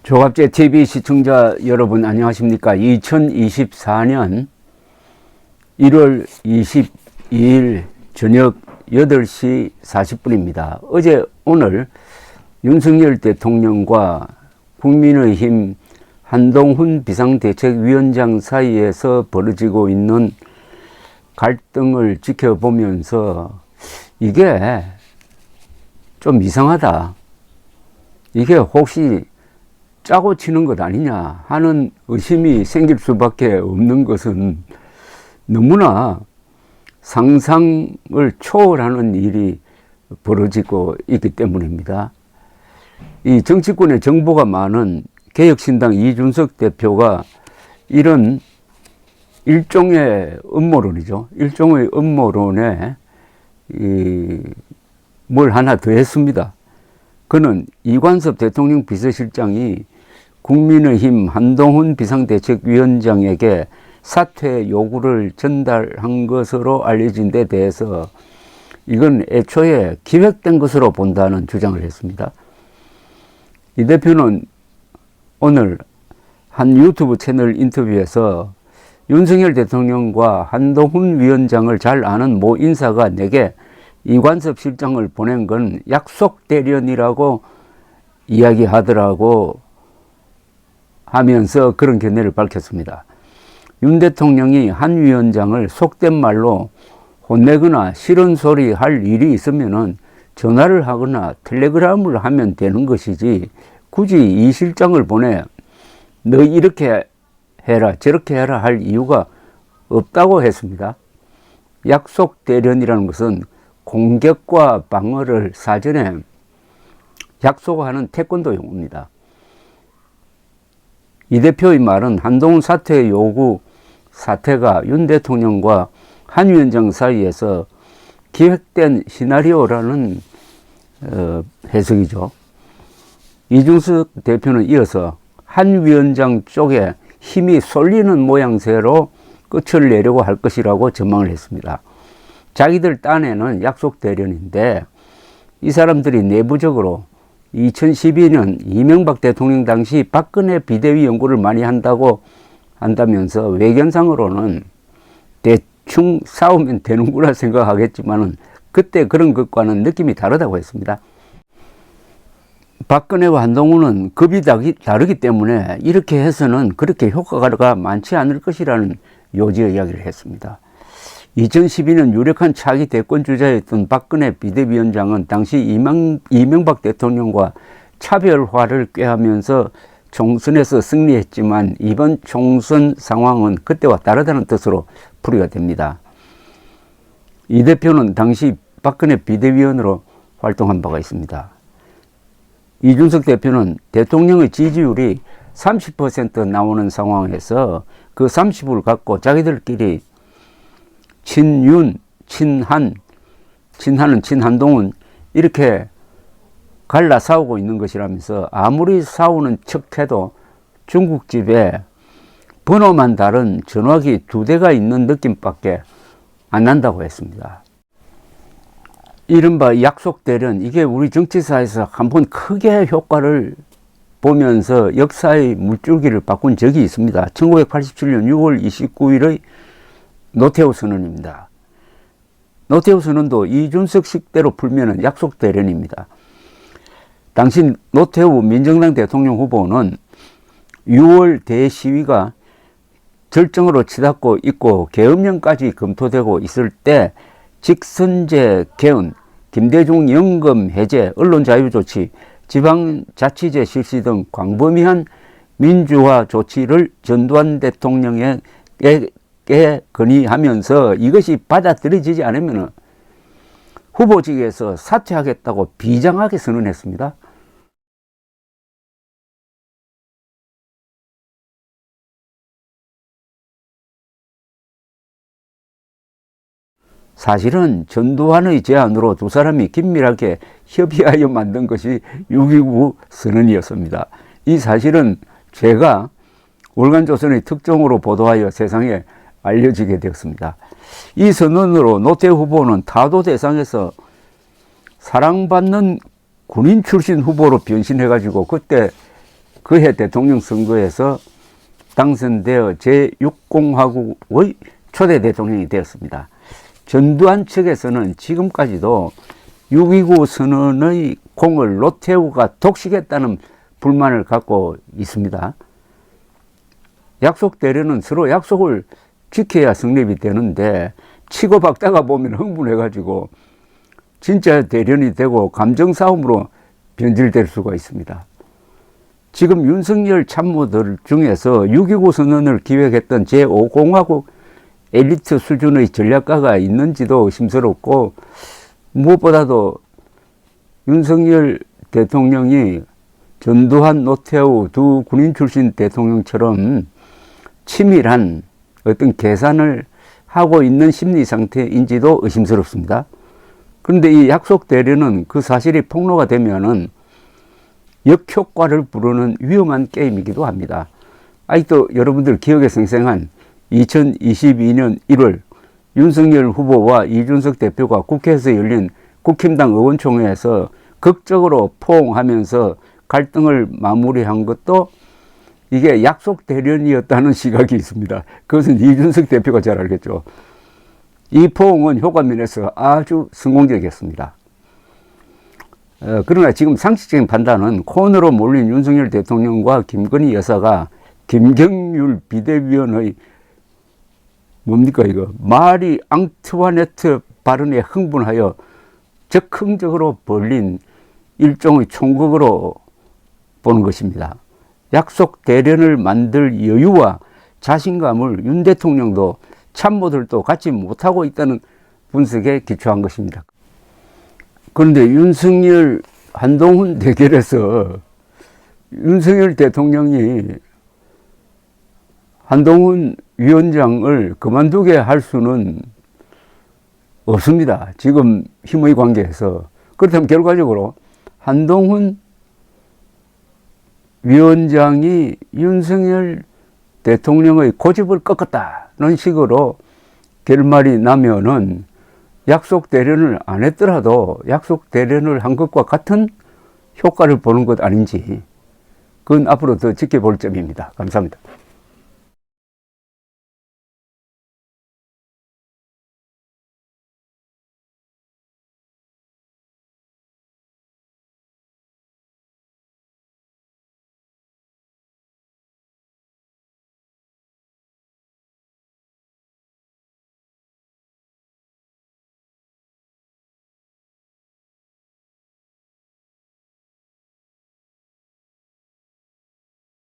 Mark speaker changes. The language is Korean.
Speaker 1: 조갑제 TV 시청자 여러분 안녕하십니까. 2024년 1월 22일 저녁 8시 40분입니다. 어제 오늘 윤석열 대통령과 국민의힘 한동훈 비상대책위원장 사이에서 벌어지고 있는 갈등을 지켜보면서 이게 좀 이상하다. 이게 혹시 짜고 치는 것 아니냐 하는 의심이 생길 수밖에 없는 것은 너무나 상상을 초월하는 일이 벌어지고 있기 때문입니다. 이 정치권에 정보가 많은 개혁신당 이준석 대표가 이런 일종의 음모론이죠. 일종의 음모론에 뭘 하나 더 했습니다. 그는 이관섭 대통령 비서실장이 국민의힘 한동훈 비상대책위원장에게 사퇴 요구를 전달한 것으로 알려진 데 대해서 이건 애초에 기획된 것으로 본다는 주장을 했습니다. 이 대표는 오늘 한 유튜브 채널 인터뷰에서 윤석열 대통령과 한동훈 위원장을 잘 아는 모 인사가 내게 이관섭 실장을 보낸 건 약속 대련이라고 이야기하더라고 하면서 그런 견해를 밝혔습니다. 윤 대통령이 한 위원장을 속된 말로 혼내거나 싫은 소리 할 일이 있으면은 전화를 하거나 텔레그램을 하면 되는 것이지 굳이 이 실장을 보내 너 이렇게 해라 저렇게 해라 할 이유가 없다고 했습니다. 약속 대련이라는 것은 공격과 방어를 사전에 약속하는 태권도 용어입니다. 이 대표의 말은 한동훈 사퇴 요구 사태가 윤 대통령과 한 위원장 사이에서 기획된 시나리오라는 해석이죠. 이준석 대표는 이어서 한 위원장 쪽에 힘이 쏠리는 모양새로 끝을 내려고 할 것이라고 전망을 했습니다. 자기들 딴에는 약속 대련인데 이 사람들이 내부적으로 2012년 이명박 대통령 당시 박근혜 비대위 연구를 많이 한다면서 외견상으로는 대충 싸우면 되는구나 생각하겠지만은 그때 그런 것과는 느낌이 다르다고 했습니다. 박근혜와 한동훈은 급이 다르기 때문에 이렇게 해서는 그렇게 효과가 많지 않을 것이라는 요지의 이야기를 했습니다. 2012년 유력한 차기 대권 주자였던 박근혜 비대위원장은 당시 이명박 대통령과 차별화를 꾀하면서 총선에서 승리했지만 이번 총선 상황은 그때와 다르다는 뜻으로 풀이가 됩니다. 이 대표는 당시 박근혜 비대위원으로 활동한 바가 있습니다. 이준석 대표는 대통령의 지지율이 30% 나오는 상황에서 그 30을 갖고 자기들끼리 친윤, 친한은 친한동훈 이렇게 갈라 싸우고 있는 것이라면서 아무리 싸우는 척해도 중국집에 번호만 다른 전화기 2대가 있는 느낌밖에 안 난다고 했습니다. 이른바 약속 대련 이게 우리 정치사에서 한번 크게 효과를 보면서 역사의 물줄기를 바꾼 적이 있습니다. 1987년 6월 29일의 노태우 선언입니다. 노태우 선언도 이준석 식대로 풀면은 약속 대련입니다. 당시 노태우 민정당 대통령 후보는 6월 대시위가 절정으로 치닫고 있고 계엄령까지 검토되고 있을 때 직선제 개헌, 김대중 연금 해제, 언론 자유 조치, 지방자치제 실시 등 광범위한 민주화 조치를 전두환 대통령에게 건의하면서 이것이 받아들여지지 않으면 후보직에서 사퇴하겠다고 비장하게 선언했습니다. 사실은 전두환의 제안으로 두 사람이 긴밀하게 협의하여 만든 것이 6.29 선언이었습니다. 이 사실은 제가 월간조선의 특종으로 보도하여 세상에 알려지게 되었습니다. 이 선언으로 노태우 후보는 타도 대상에서 사랑받는 군인 출신 후보로 변신해가지고 그때 그해 대통령 선거에서 당선되어 제6공화국의 초대 대통령이 되었습니다. 전두환 측에서는 지금까지도 6.29 선언의 공을 노태우가 독식했다는 불만을 갖고 있습니다. 약속 대련은 서로 약속을 지켜야 성립이 되는데 치고박다가 보면 흥분해가지고 진짜 대련이 되고 감정싸움으로 변질될 수가 있습니다. 지금 윤석열 참모들 중에서 6.29 선언을 기획했던 제5공화국 엘리트 수준의 전략가가 있는지도 의심스럽고, 무엇보다도 윤석열 대통령이 전두환, 노태우 두 군인 출신 대통령처럼 치밀한 어떤 계산을 하고 있는 심리 상태인지도 의심스럽습니다. 그런데 이 약속 대련은 그 사실이 폭로가 되면은 역효과를 부르는 위험한 게임이기도 합니다. 아직도 여러분들 기억에 생생한 2022년 1월 윤석열 후보와 이준석 대표가 국회에서 열린 국힘당 의원총회에서 극적으로 포옹하면서 갈등을 마무리한 것도 이게 약속 대련이었다는 시각이 있습니다. 그것은 이준석 대표가 잘 알겠죠. 이 포옹은 효과면에서 아주 성공적이었습니다. 그러나 지금 상식적인 판단은 코너로 몰린 윤석열 대통령과 김건희 여사가 김경률 비대위원의 뭡니까 이거 마리 앙투와네트 발언에 흥분하여 적극적으로 벌린 일종의 총극으로 보는 것입니다. 약속 대련을 만들 여유와 자신감을 윤 대통령도 참모들도 갖지 못하고 있다는 분석에 기초한 것입니다. 그런데 윤석열 한동훈 대결에서 윤석열 대통령이 한동훈 위원장을 그만두게 할 수는 없습니다. 지금 힘의 관계에서. 그렇다면 결과적으로 한동훈 위원장이 윤석열 대통령의 고집을 꺾었다는 식으로 결말이 나면은 약속 대련을 안 했더라도 약속 대련을 한 것과 같은 효과를 보는 것 아닌지, 그건 앞으로 더 지켜볼 점입니다. 감사합니다.